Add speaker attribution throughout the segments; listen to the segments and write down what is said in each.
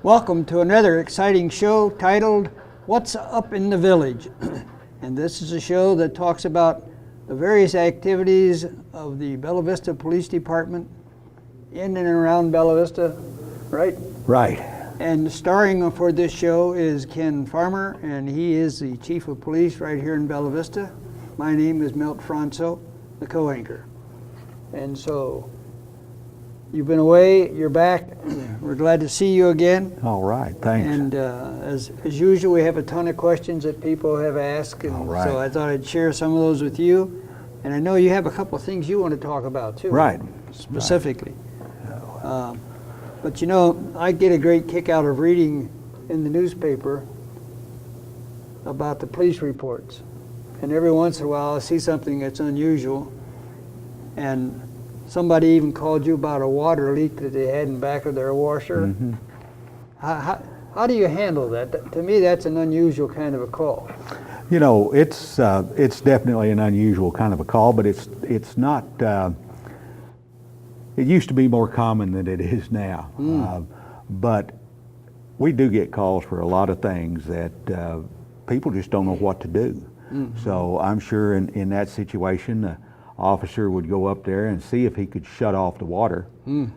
Speaker 1: Welcome to another exciting show titled What's Up in the Village. And this is a show that talks about the various activities of the Bella Vista Police Department in and around Bella Vista, right?
Speaker 2: Right.
Speaker 1: And starring for this show is Ken Farmer, and he is the Chief of Police right here in Bella Vista. My name is Milt Franco, the co-anchor. And so, you've been away, you're back. We're glad to see you again.
Speaker 2: All right, thanks.
Speaker 1: And as usual, we have a ton of questions that people have asked, and
Speaker 2: All right.
Speaker 1: so I thought I'd share some of those with you. And I know you have a couple of things you want to talk about too.
Speaker 2: Right.
Speaker 1: Specifically. But you know, I get a great kick out of reading in the newspaper about the police reports. And every once in a while I see something that's unusual. And somebody even called you about a water leak that they had in back of their washer.
Speaker 2: Mm-hmm.
Speaker 1: How do you handle that? To me, that's an unusual kind of a call.
Speaker 2: You know, it's definitely an unusual kind of a call, but it's not. It used to be more common than it is now. But we do get calls for a lot of things that people just don't know what to do. Mm-hmm. So I'm sure in that situation, the officer would go up there and see if he could shut off the water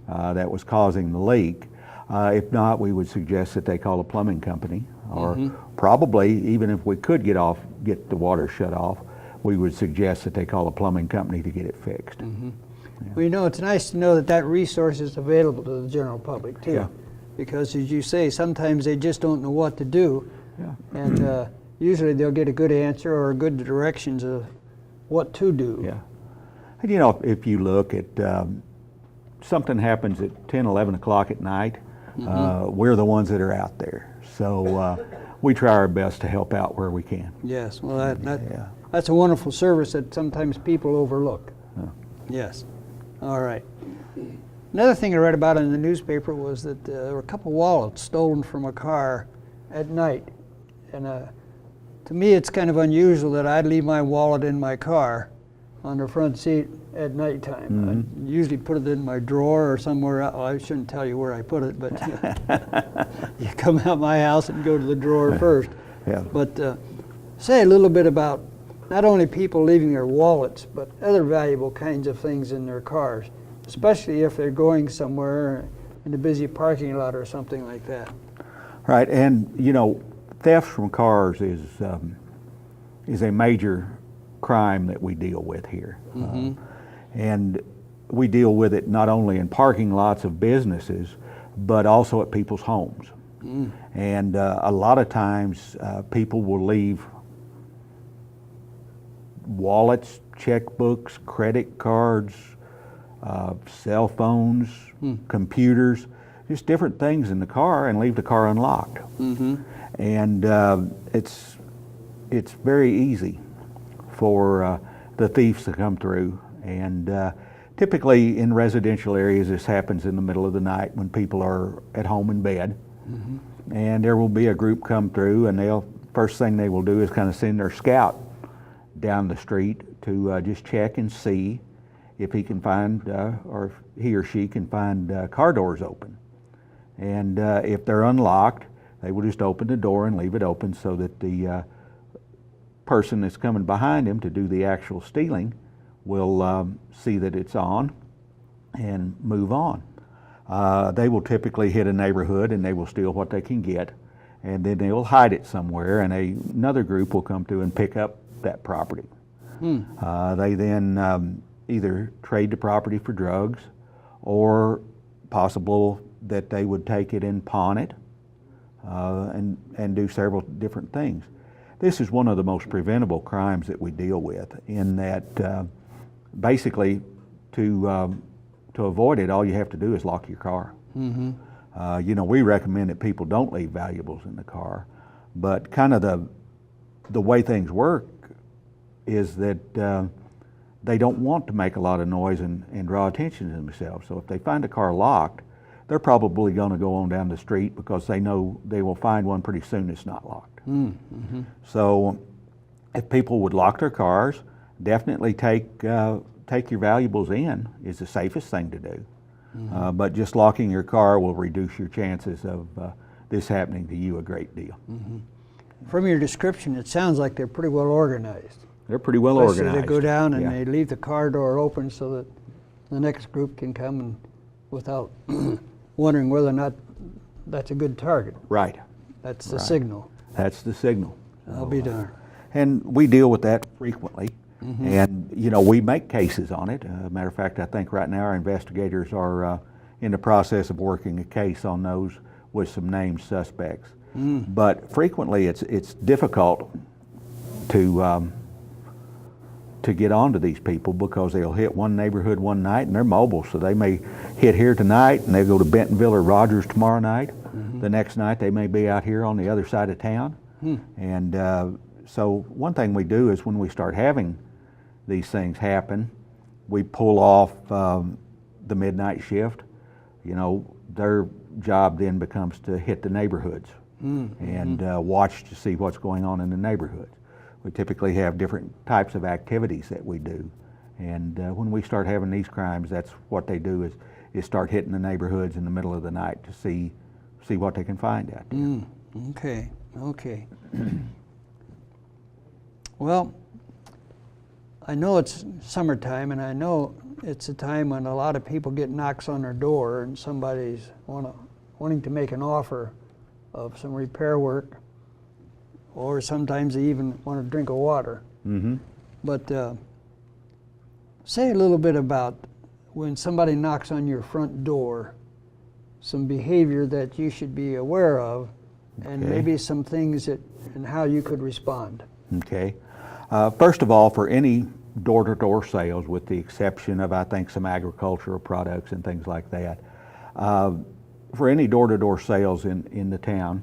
Speaker 2: that was causing the leak. If not, we would suggest that they call a plumbing company, or probably even if we could get the water shut off, we would suggest that they call a plumbing company to get it fixed.
Speaker 1: Mm-hmm. Yeah. Well, you know, it's nice to know that resource is available to the general public too.
Speaker 2: Yeah.
Speaker 1: Because as you say, sometimes they just don't know what to do.
Speaker 2: Yeah.
Speaker 1: And usually they'll get a good answer or good directions of what to do.
Speaker 2: Yeah. And you know, if you look at something happens at 10, 11 o'clock at night, we're the ones that are out there. So we try our best to help out where we can.
Speaker 1: Yes, well that's a wonderful service that sometimes people overlook. Yes. All right. Another thing I read about in the newspaper was that there were a couple wallets stolen from a car at night. And to me it's kind of unusual that I'd leave my wallet in my car on the front seat at nighttime. I usually put it in my drawer or somewhere else. Well, I shouldn't tell you where I put it, but you come out my house and go to the drawer first.
Speaker 2: Yeah.
Speaker 1: But say a little bit about not only people leaving their wallets, but other valuable kinds of things in their cars, especially if they're going somewhere in a busy parking lot or something like that.
Speaker 2: Right, and you know, theft from cars is a major crime that we deal with here. And we deal with it not only in parking lots of businesses, but also at people's homes. And a lot of times people will leave wallets, checkbooks, credit cards, cell phones, computers, just different things in the car, and leave the car unlocked. And it's very easy for the thieves to come through. And typically in residential areas, this happens in the middle of the night when people are at home in bed. And there will be a group come through, and first thing they will do is kind of send their scout down the street to just check and see if he can find, or if he or she can find car doors open. And if they're unlocked, they will just open the door and leave it open so that the person that's coming behind him to do the actual stealing will see that it's on and move on. They will typically hit a neighborhood and they will steal what they can get, and then they will hide it somewhere, and another group will come through and pick up that property. They then either trade the property for drugs, or possible that they would take it and pawn it, and do several different things. This is one of the most preventable crimes that we deal with, in that basically to avoid it, all you have to do is lock your car. You know, we recommend that people don't leave valuables in the car, but kind of the way things work is that they don't want to make a lot of noise and draw attention to themselves. So if they find a car locked, they're probably going to go on down the street because they know they will find one pretty soon that's not locked. So if people would lock their cars, definitely take your valuables in is the safest thing to do. But just locking your car will reduce your chances of this happening to you a great deal.
Speaker 1: From your description, it sounds like they're pretty well organized.
Speaker 2: They're pretty well
Speaker 1: Especially
Speaker 2: organized.
Speaker 1: they go down and
Speaker 2: Yeah.
Speaker 1: they leave the car door open so that the next group can come and without wondering whether or not that's a good target.
Speaker 2: Right.
Speaker 1: That's the
Speaker 2: Right.
Speaker 1: signal.
Speaker 2: That's the signal.
Speaker 1: I'll be darned.
Speaker 2: And we deal with that frequently. And, you know, we make cases on it. Matter of fact, I think right now our investigators are in the process of working a case on those with some named suspects. But frequently it's difficult to get onto these people because they'll hit one neighborhood one night and they're mobile, so they may hit here tonight and they go to Bentonville or Rogers tomorrow night. The next night they may be out here on the other side of town. And so one thing we do is when we start having these things happen, we pull off the midnight shift. You know, their job then becomes to hit the neighborhoods and watch to see what's going on in the neighborhoods. We typically have different types of activities that we do, and when we start having these crimes, that's what they do is start hitting the neighborhoods in the middle of the night to see what they can find out there.
Speaker 1: Okay. Well, I know it's summertime, and I know it's a time when a lot of people get knocks on their door, and somebody's wanting to make an offer of some repair work, or sometimes they even want a drink of water. But say a little bit about when somebody knocks on your front door, some behavior that you should be aware of, and
Speaker 2: Okay.
Speaker 1: maybe some things and how you could respond.
Speaker 2: Okay. First of all, for any door-to-door sales, with the exception of, I think, some agricultural products and things like that, for any door-to-door sales in the town,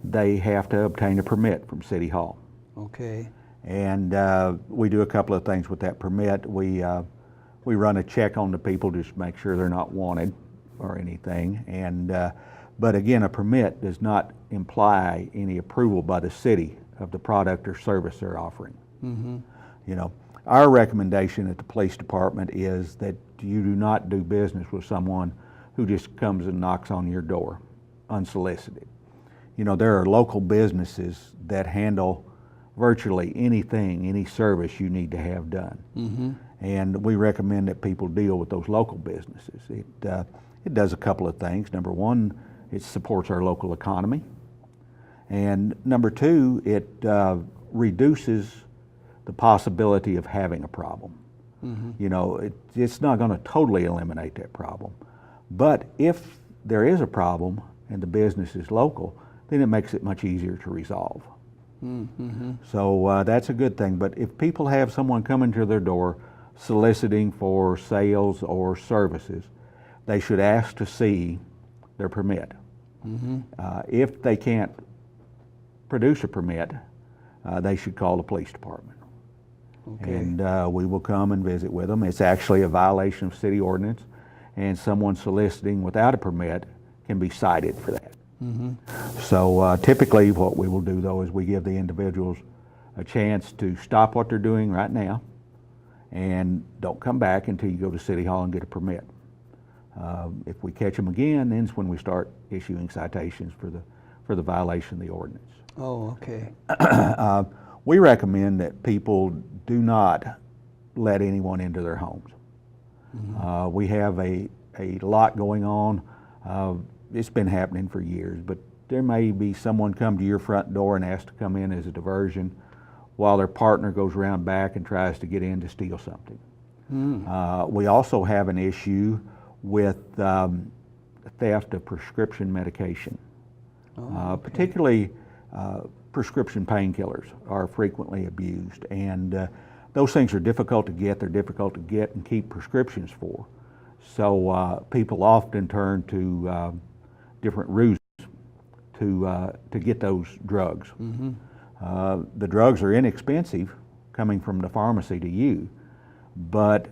Speaker 2: they have to obtain a permit from City Hall.
Speaker 1: Okay.
Speaker 2: And we do a couple of things with that permit. We run a check on the people just to make sure they're not wanted or anything. And but again, a permit does not imply any approval by the city of the product or service they're offering. You know, our recommendation at the police department is that you do not do business with someone who just comes and knocks on your door unsolicited. You know, there are local businesses that handle virtually anything, any service you need to have done. And we recommend that people deal with those local businesses. It does a couple of things. Number one, it supports our local economy. And number two, it reduces the possibility of having a problem. You know, it's not going to totally eliminate that problem. But if there is a problem and the business is local, then it makes it much easier to resolve. So that's a good thing. But if people have someone coming to their door soliciting for sales or services, they should ask to see their permit. If they can't produce a permit, they should call the police department.
Speaker 1: Okay.
Speaker 2: And we will come and visit with them. It's actually a violation of city ordinance, and someone soliciting without a permit can be cited for that. So typically what we will do though is we give the individuals a chance to stop what they're doing right now and don't come back until you go to City Hall and get a permit. If we catch them again, then's when we start issuing citations for the violation of the ordinance.
Speaker 1: Oh, okay.
Speaker 2: We recommend that people do not let anyone into their homes. We have a lot going on. It's been happening for years, but there may be someone come to your front door and ask to come in as a diversion while their partner goes around back and tries to get in to steal something. We also have an issue with theft of prescription medication. Particularly prescription painkillers are frequently abused, and those things are difficult to get. They're difficult to get and keep prescriptions for. So people often turn to different routes to get those drugs. The drugs are inexpensive coming from the pharmacy to you, but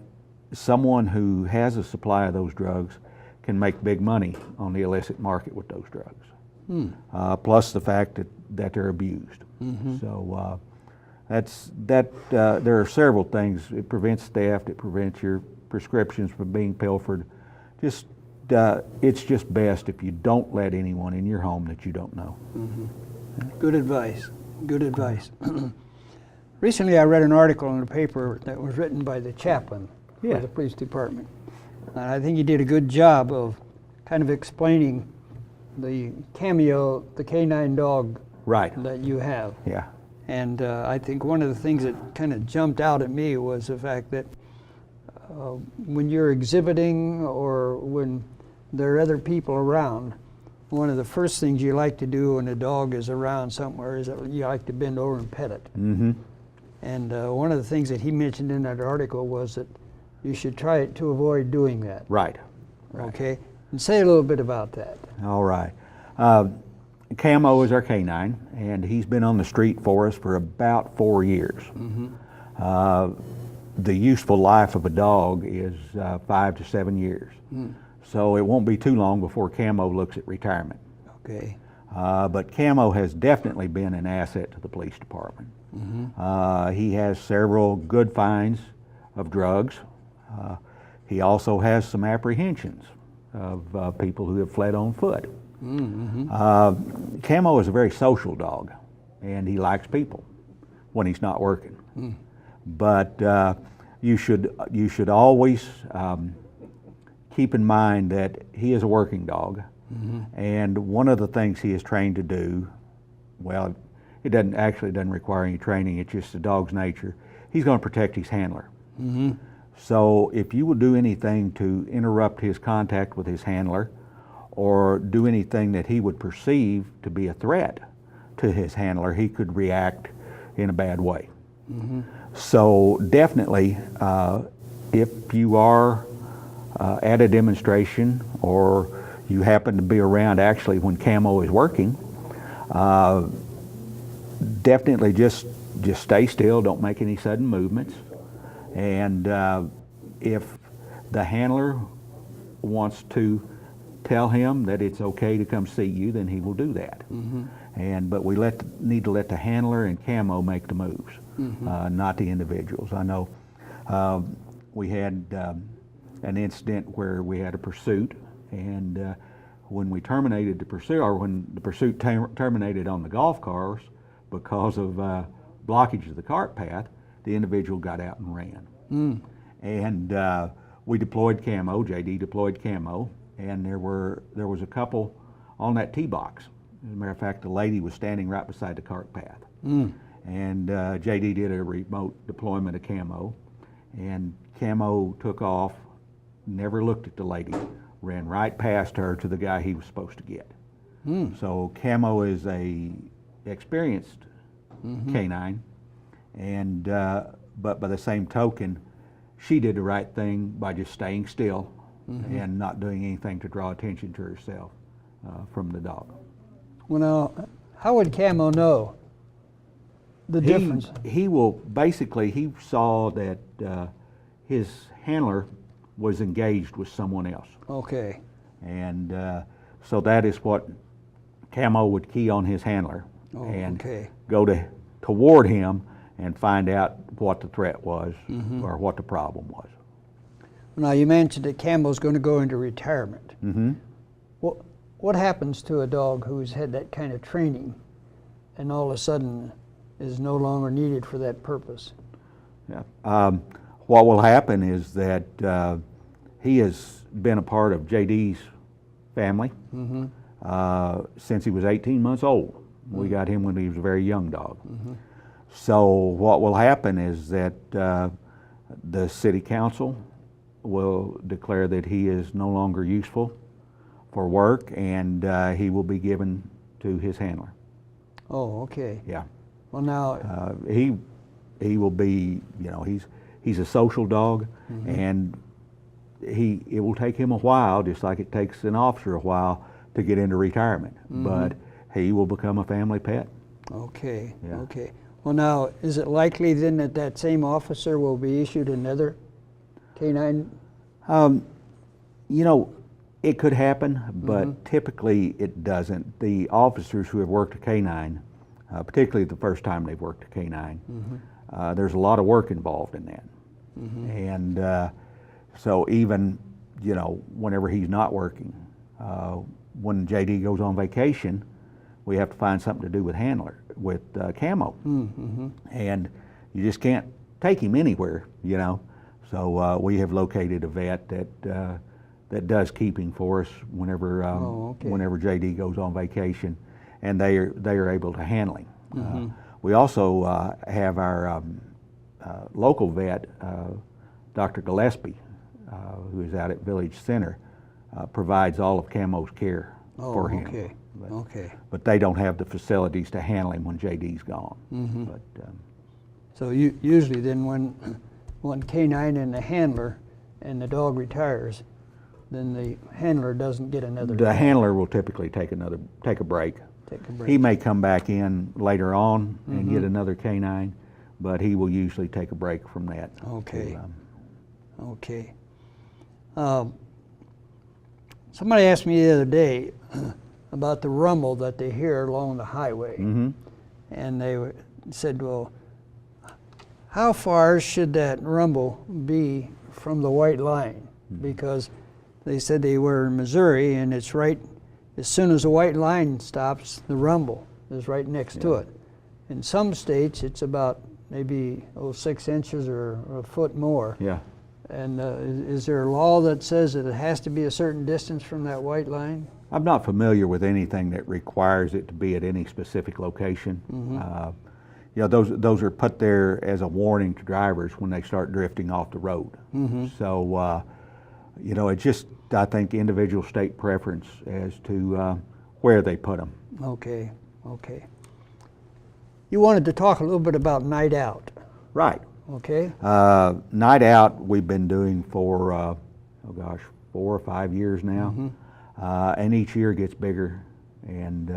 Speaker 2: someone who has a supply of those drugs can make big money on the illicit market with those drugs. Plus the fact that they're abused. So there are several things. It prevents theft. It prevents your prescriptions from being pilfered. Just it's just best if you don't let anyone in your home that you don't know.
Speaker 1: Good advice. Good advice. Recently, I read an article in the paper that was written by the chaplain
Speaker 2: Yeah.
Speaker 1: for the police department. And I think he did a good job of kind of explaining the Cameo, the canine dog
Speaker 2: Right.
Speaker 1: that you have.
Speaker 2: Yeah.
Speaker 1: And I think one of the things that kind of jumped out at me was the fact that when you're exhibiting or when there are other people around, one of the first things you like to do when a dog is around somewhere is that you like to bend over and pet it.
Speaker 2: Mm-hmm.
Speaker 1: And one of the things that he mentioned in that article was that you should try to avoid doing that.
Speaker 2: Right.
Speaker 1: Okay? And say a little bit about that.
Speaker 2: All right. Camo is our canine, and he's been on the street for us for about 4 years. The useful life of a dog is 5 to 7 years. So it won't be too long before Camo looks at retirement.
Speaker 1: Okay.
Speaker 2: But Camo has definitely been an asset to the police department. He has several good finds of drugs. He also has some apprehensions of people who have fled on foot. Camo is a very social dog, and he likes people when he's not working. But you should always keep in mind that he is a working dog, and one of the things he is trained to do, well, it doesn't require any training. It's just the dog's nature. He's going to protect his handler. So if you will do anything to interrupt his contact with his handler, or do anything that he would perceive to be a threat to his handler, he could react in a bad way. So definitely, if you are at a demonstration or you happen to be around actually when Camo is working, definitely just stay still, don't make any sudden movements. And if the handler wants to tell him that it's okay to come see you, then he will do that. But we need to let the handler and Camo make the moves, not the individuals. I know we had an incident where we had a pursuit, and when we terminated the pursuit, or when the pursuit terminated on the golf cars because of blockage of the cart path, the individual got out and ran. And we deployed Camo, JD deployed Camo, and there was a couple on that tee box. As a matter of fact, the lady was standing right beside the cart path. And JD did a remote deployment of Camo, and Camo took off, never looked at the lady, ran right past her to the guy he was supposed to get. So Camo is a experienced canine, and but by the same token, she did the right thing by just staying still and not doing anything to draw attention to herself from the dog.
Speaker 1: Well, now, how would Camo know the difference?
Speaker 2: He saw that his handler was engaged with someone else.
Speaker 1: Okay.
Speaker 2: And so that is what Camo would key on his handler and go toward him and find out what the threat was or what the problem was.
Speaker 1: Now, you mentioned that Camo's going to go into retirement. What happens to a dog who's had that kind of training and all of a sudden is no longer needed for that purpose?
Speaker 2: Yeah. What will happen is that he has been a part of JD's family since he was 18 months old. We got him when he was a very young dog. So what will happen is that the city council will declare that he is no longer useful for work, and he will be given to his handler.
Speaker 1: Oh, okay.
Speaker 2: Yeah.
Speaker 1: Well, now
Speaker 2: he will be, he's a social dog, and it will take him a while, just like it takes an officer a while to get into retirement, but he will become a family pet.
Speaker 1: Okay.
Speaker 2: Yeah.
Speaker 1: Okay. Well, now, is it likely then that that same officer will be issued another canine?
Speaker 2: It could happen, but typically it doesn't. The officers who have worked a canine, particularly the first time they've worked a canine, there's a lot of work involved in that. And so even you know, whenever he's not working. When JD goes on vacation, we have to find something to do with Camo. And you just can't take him anywhere, you know. So we have located a vet that does keeping for us whenever whenever JD goes on vacation, and they are able to handle him. We also have our local vet, Dr. Gillespie, who is out at Village Center, provides all of Camo's care for him.
Speaker 1: Okay.
Speaker 2: But they don't have the facilities to handle him when JD's gone. But,
Speaker 1: So usually then when canine and the handler and the dog retires, then the handler doesn't get another
Speaker 2: the
Speaker 1: dog.
Speaker 2: handler will typically take a break.
Speaker 1: Take a break.
Speaker 2: He may come back in later on and get another canine, but he will usually take a break from that.
Speaker 1: Okay. Okay. Somebody asked me the other day about the rumble that they hear along the highway. And they said, well, how far should that rumble be from the white line? Because they said they were in Missouri, and it's right, as soon as the white line stops, the rumble is right next to it. In some states, it's about maybe 6 inches or a foot more.
Speaker 2: Yeah.
Speaker 1: And is there a law that says that it has to be a certain distance from that white line?
Speaker 2: I'm not familiar with anything that requires it to be at any specific location. You know, those are put there as a warning to drivers when they start drifting off the road. So, you know, it's just, I think, individual state preference as to where they put them.
Speaker 1: Okay. You wanted to talk a little bit about Night Out.
Speaker 2: Right.
Speaker 1: Okay.
Speaker 2: Night Out we've been doing for, 4 or 5 years now. And each year gets bigger, and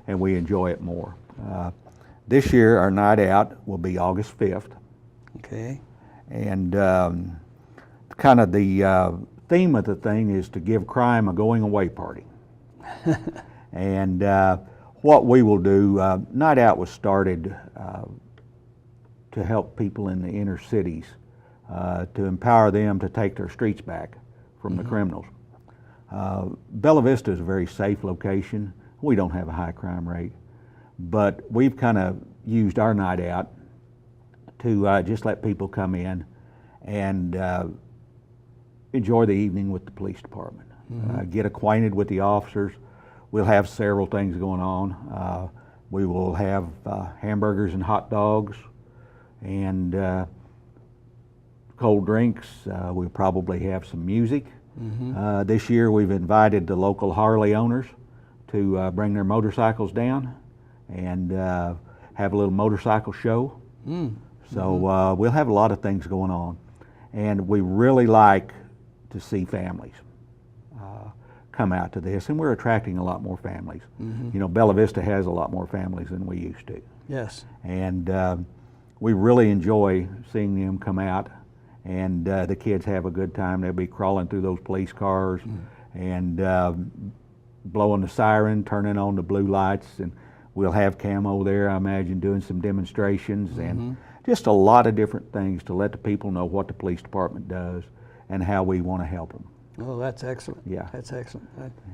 Speaker 2: we enjoy it more. This year our Night Out will be August 5th.
Speaker 1: Okay.
Speaker 2: And kind of the theme of the thing is to give crime a going away party. And what we will do, Night Out was started to help people in the inner cities, to empower them to take their streets back from the criminals. Bella Vista is a very safe location. We don't have a high crime rate, but we've kind of used our Night Out to just let people come in and enjoy the evening with the police department, get acquainted with the officers. We'll have several things going on. We will have hamburgers and hot dogs and cold drinks. We'll probably have some music. This year we've invited the local Harley owners to bring their motorcycles down and have a little motorcycle show. So we'll have a lot of things going on, and we really like to see families come out to this, and we're attracting a lot more families. You know, Bella Vista has a lot more families than we used to.
Speaker 1: Yes.
Speaker 2: And we really enjoy seeing them come out, and the kids have a good time. They'll be crawling through those police cars and blowing the siren, turning on the blue lights, and we'll have Camo there, I imagine, doing some demonstrations and just a lot of different things to let the people know what the police department does and how we want to help them.
Speaker 1: Oh, that's excellent.
Speaker 2: Yeah.
Speaker 1: That's excellent.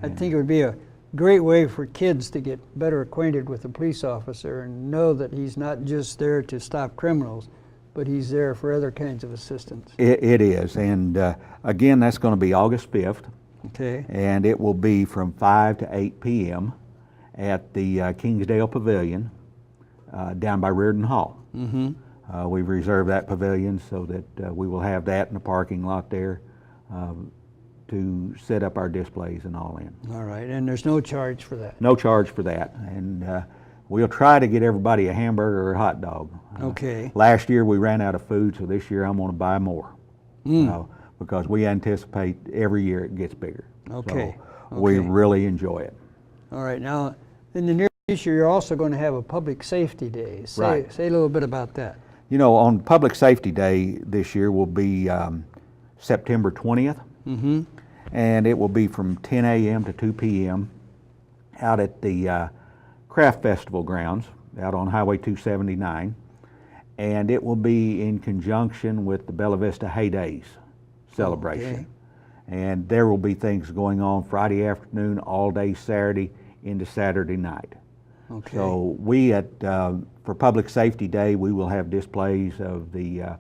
Speaker 1: I think it would be a great way for kids to get better acquainted with the police officer and know that he's not just there to stop criminals, but he's there for other kinds of assistance.
Speaker 2: It is, and again, that's going to be August 5th.
Speaker 1: Okay.
Speaker 2: And it will be from 5 to 8 p.m. at the Kingsdale Pavilion down by Reardon Hall. We've reserved that pavilion so that we will have that in the parking lot there to set up our displays and all in.
Speaker 1: All right, and there's no charge for that.
Speaker 2: No charge for that, and we'll try to get everybody a hamburger or a hot dog.
Speaker 1: Okay.
Speaker 2: Last year we ran out of food, so this year I'm going to buy more. Because we anticipate every year it gets bigger.
Speaker 1: Okay.
Speaker 2: So we really enjoy it.
Speaker 1: All right, now in the near future you're also going to have a public safety day. Say a little bit about that.
Speaker 2: You know, on Public Safety Day this year will be September 20th. And it will be from 10 a.m. to 2 p.m. out at the Craft Festival grounds out on Highway 279. And it will be in conjunction with the Bella Vista Hay Days celebration. And there will be things going on Friday afternoon, all day Saturday into Saturday night.
Speaker 1: Okay.
Speaker 2: So we for Public Safety Day, we will have displays of the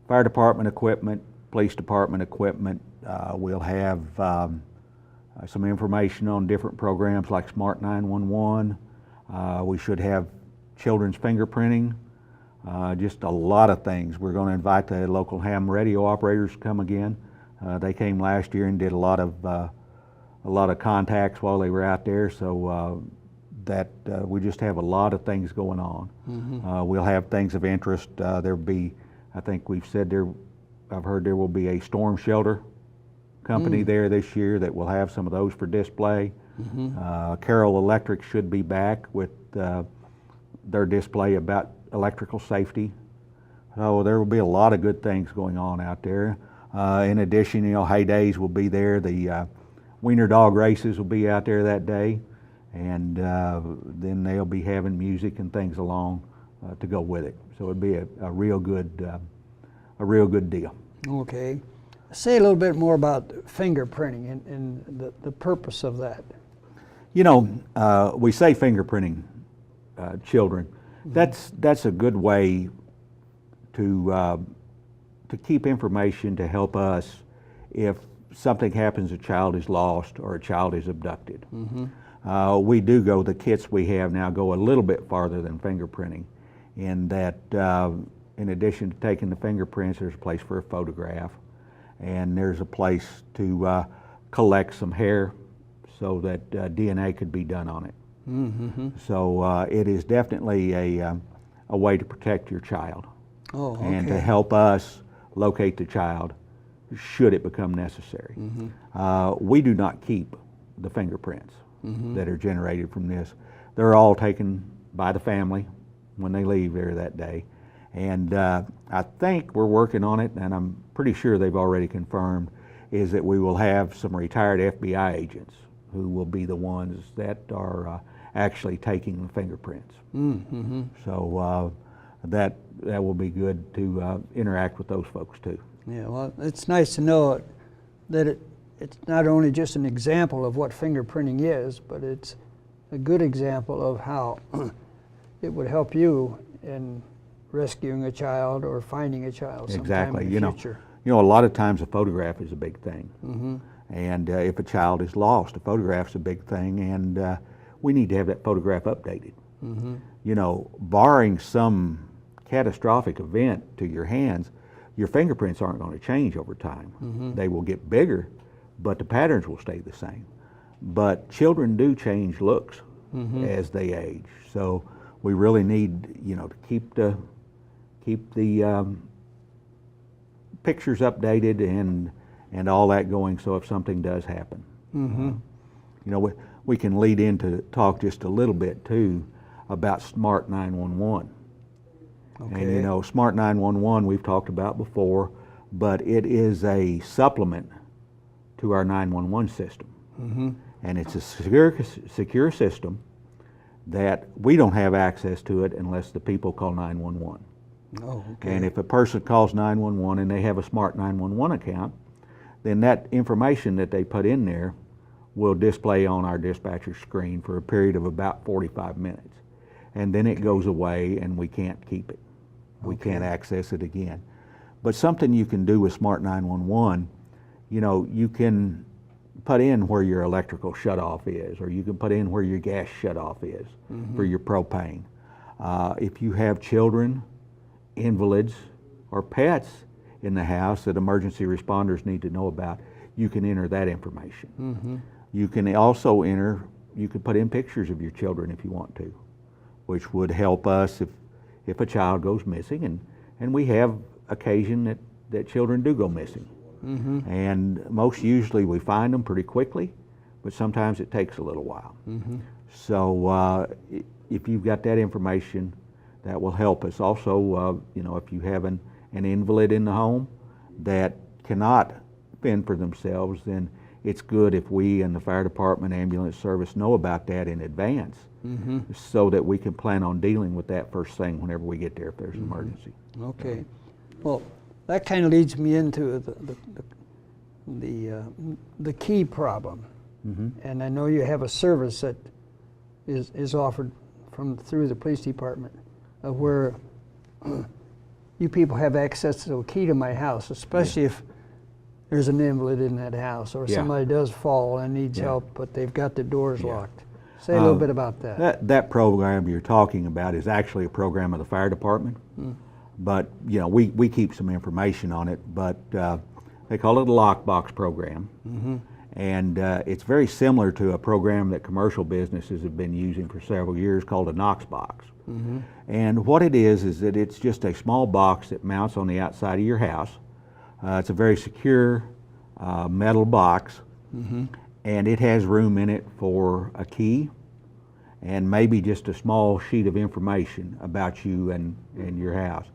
Speaker 2: fire department equipment, police department equipment. We'll have some information on different programs like Smart 911. We should have children's fingerprinting, just a lot of things. We're going to invite the local ham radio operators to come again. They came last year and did a lot of contacts while they were out there. So we just have a lot of things going on. Mm-hmm. We'll have things of interest. There'll be, I think we've said there, I've heard there will be a storm shelter company there this year that will have some of those for display. Mm-hmm. Carroll Electric should be back with their display about electrical safety. So there will be a lot of good things going on out there. In addition, Hay Days will be there. The Wiener Dog races will be out there that day, and then they'll be having music and things along to go with it. So it'd be a real good deal.
Speaker 1: Okay. Say a little bit more about fingerprinting and the purpose of that.
Speaker 2: We say fingerprinting children. Mm-hmm. That's a good way to keep information to help us if something happens, a child is lost or a child is abducted. Mm-hmm. We do the kits we have now go a little bit farther than fingerprinting in that in addition to taking the fingerprints, there's a place for a photograph, and there's a place to collect some hair so that DNA could be done on it. Mm-hmm. So it is definitely a way to protect your child.
Speaker 1: Oh, okay.
Speaker 2: And to help us locate the child should it become necessary. Mm-hmm. We do not keep the fingerprints that are generated from this. They're all taken by the family when they leave there that day. And I think we're working on it, and I'm pretty sure they've already confirmed, is that we will have some retired FBI agents who will be the ones that are actually taking the fingerprints. Mm-hmm. So that will be good to interact with those folks too.
Speaker 1: Yeah, well, it's nice to know that it's not only just an example of what fingerprinting is, but it's a good example of how it would help you in rescuing a child or finding a child sometime in the future.
Speaker 2: A lot of times a photograph is a big thing. Mm-hmm. And if a child is lost, a photograph's a big thing, and we need to have that photograph updated. Mm-hmm. Barring some catastrophic event to your hands, your fingerprints aren't going to change over time. Mm-hmm. They will get bigger, but the patterns will stay the same. But children do change looks as they age. So we really need, to keep the pictures updated and all that going. So if something does happen, we can lead into talk just a little bit too about Smart 911. Okay. And Smart 911 we've talked about before, but it is a supplement to our 911 system. Mm-hmm. And it's a secure system that we don't have access to it unless the people call 911. Oh, okay. And if a person calls 911 and they have a Smart 911 account, then that information that they put in there will display on our dispatcher screen for a period of about 45 minutes. And then it goes away and we can't keep it. We can't access it again. But something you can do with Smart 911, you can put in where your electrical shutoff is, or you can put in where your gas shutoff is for your propane. If you have children, invalids, or pets in the house that emergency responders need to know about, you can enter that information. Mm-hmm. You can also you can put in pictures of your children if you want to, which would help us if a child goes missing, and we have occasion that children do go missing. Mm-hmm. And most usually we find them pretty quickly, but sometimes it takes a little while. Mm-hmm. So if you've got that information, that will help us. Also, if you have an invalid in the home that cannot fend for themselves, then it's good if we and the fire department, ambulance service know about that in advance, so that we can plan on dealing with that first thing whenever we get there if there's an emergency.
Speaker 1: Okay. Well, that kind of leads me into the key problem. And I know you have a service that is offered through the police department, where you people have access to a key to my house, especially if there's an invalid in that house, or somebody does fall and needs help, but they've got the doors locked. Say a little bit about that.
Speaker 2: That program you're talking about is actually a program of the fire department, but you know we keep some information on it. But they call it a lockbox program, and it's very similar to a program that commercial businesses have been using for several years called a Knoxbox. And what it is that it's just a small box that mounts on the outside of your house. It's a very secure metal box, and it has room in it for a key and maybe just a small sheet of information about you and your house.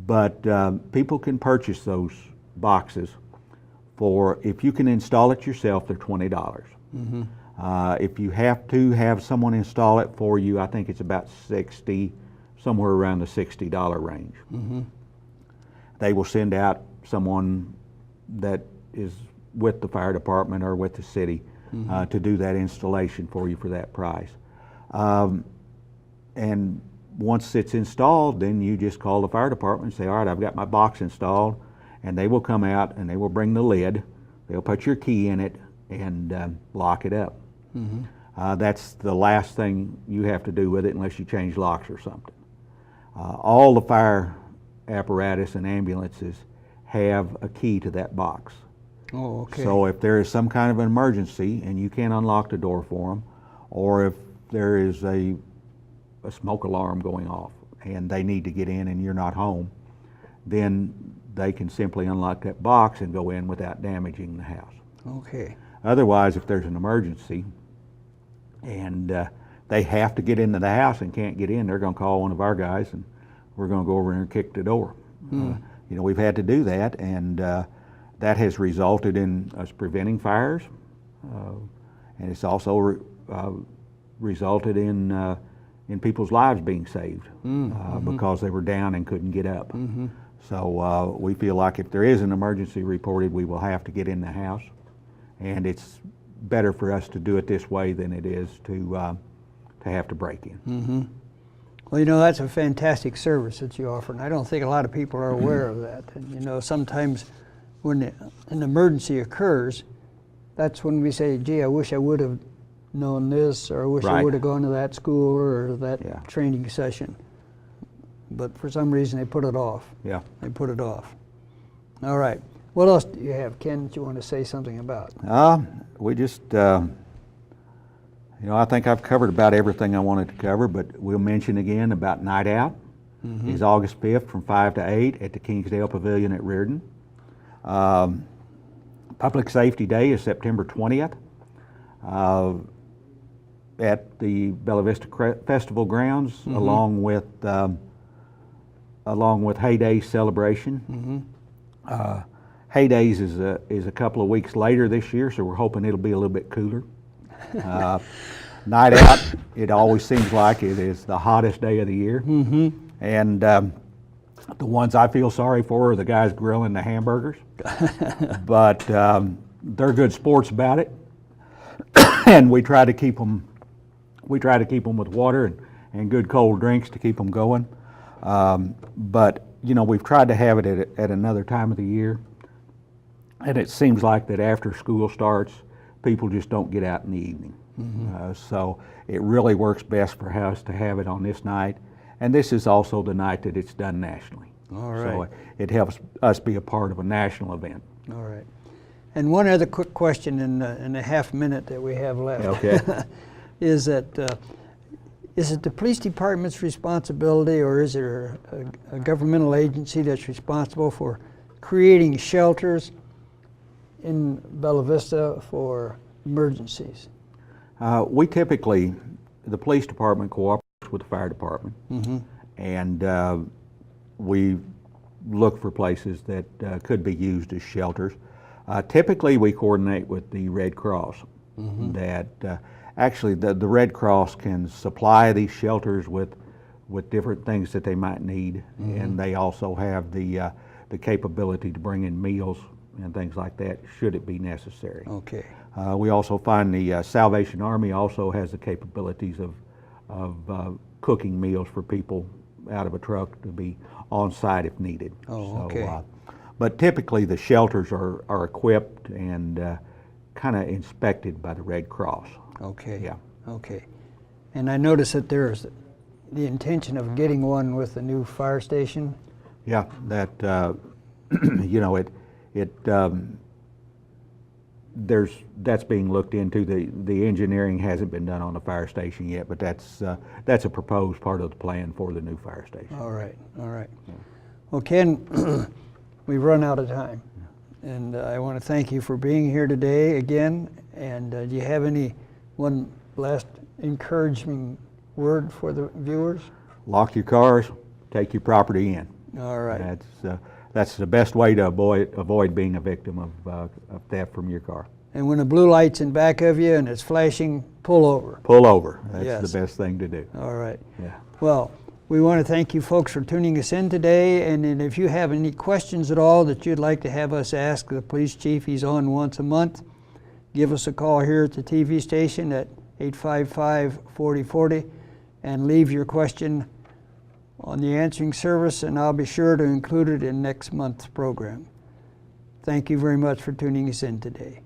Speaker 2: But people can purchase those boxes for, if you can install it yourself, they're $20. If you have to have someone install it for you, I think it's about $60, somewhere around the $60 range. They will send out someone that is with the fire department or with the city to do that installation for you for that price. And once it's installed, then you just call the fire department and say, all right, I've got my box installed, and they will come out and they will bring the lid, they'll put your key in it and lock it up. That's the last thing you have to do with it unless you change locks or something. All the fire apparatus and ambulances have a key to that box.
Speaker 1: Oh, okay.
Speaker 2: So if there is some kind of an emergency and you can't unlock the door for them, or if there is a smoke alarm going off and they need to get in and you're not home, then they can simply unlock that box and go in without damaging the house.
Speaker 1: Okay.
Speaker 2: Otherwise, if there's an emergency and they have to get into the house and can't get in, they're going to call one of our guys and we're going to go over there and kick the door. You know, we've had to do that, and that has resulted in us preventing fires, and it's also resulted in people's lives being saved because they were down and couldn't get up. So we feel like if there is an emergency reported, we will have to get in the house, and it's better for us to do it this way than it is to have to break in.
Speaker 1: Well, you know, that's a fantastic service that you offer, and I don't think a lot of people are aware of that. And you know, sometimes when an emergency occurs, that's when we say, gee, I wish I would have known this, or I wish I would have gone to that school or that training session. But for some reason, they put it off. They put it off. All right. What else do you have, Ken, that you want to say something about?
Speaker 2: We just, you know, I think I've covered about everything I wanted to cover, but we'll mention again about Night Out. It's August 5th from 5 to 8 at the Kingsdale Pavilion at Reardon. Public Safety Day is September 20th at the Bella Vista Festival grounds, along with Hayday's celebration. Hayday's is a couple of weeks later this year, so we're hoping it'll be a little bit cooler. Night Out, it always seems like it is the hottest day of the year. And the ones I feel sorry for are the guys grilling the hamburgers. But they're good sports about it. And we try to keep them with water and good cold drinks to keep them going. But you know, we've tried to have it at another time of the year. And it seems like that after school starts, people just don't get out in the evening. So it really works best for us to have it on this night. And this is also the night that it's done nationally.
Speaker 1: All right.
Speaker 2: So it helps us be a part of a national event.
Speaker 1: All right. And one other quick question in the half minute that we have left.
Speaker 2: Okay.
Speaker 1: Is it the police department's responsibility, or is there a governmental agency that's responsible for creating shelters in Bella Vista for emergencies?
Speaker 2: We typically, the police department cooperates with the fire department, and we look for places that could be used as shelters. Typically, we coordinate with the Red Cross. That actually the Red Cross can supply these shelters with different things that they might need, and they also have the capability to bring in meals and things like that, should it be necessary.
Speaker 1: Okay.
Speaker 2: We also find the Salvation Army also has the capabilities of cooking meals for people out of a truck to be on site if needed.
Speaker 1: Oh, okay.
Speaker 2: But typically the shelters are equipped and kind of inspected by the Red Cross.
Speaker 1: Okay.
Speaker 2: Yeah.
Speaker 1: Okay. And I noticed that there's the intention of getting one with the new fire station.
Speaker 2: Yeah, that you know, that's being looked into. The engineering hasn't been done on the fire station yet, but that's a proposed part of the plan for the new fire station.
Speaker 1: All right. All right. Well, Ken, we've run out of time, and I want to thank you for being here today again. And do you have one last encouraging word for the viewers?
Speaker 2: Lock your cars, take your property in.
Speaker 1: All right.
Speaker 2: That's the best way to avoid being a victim of theft from your car.
Speaker 1: And when the blue light's in back of you and it's flashing, pull over.
Speaker 2: Pull over. That's
Speaker 1: Yes.
Speaker 2: the best thing to do.
Speaker 1: All right.
Speaker 2: Yeah.
Speaker 1: Well, we want to thank you folks for tuning us in today. And then if you have any questions at all that you'd like to have us ask the police chief, he's on once a month, give us a call here at the TV station at 855-4040 and leave your question on the answering service, and I'll be sure to include it in next month's program. Thank you very much for tuning us in today.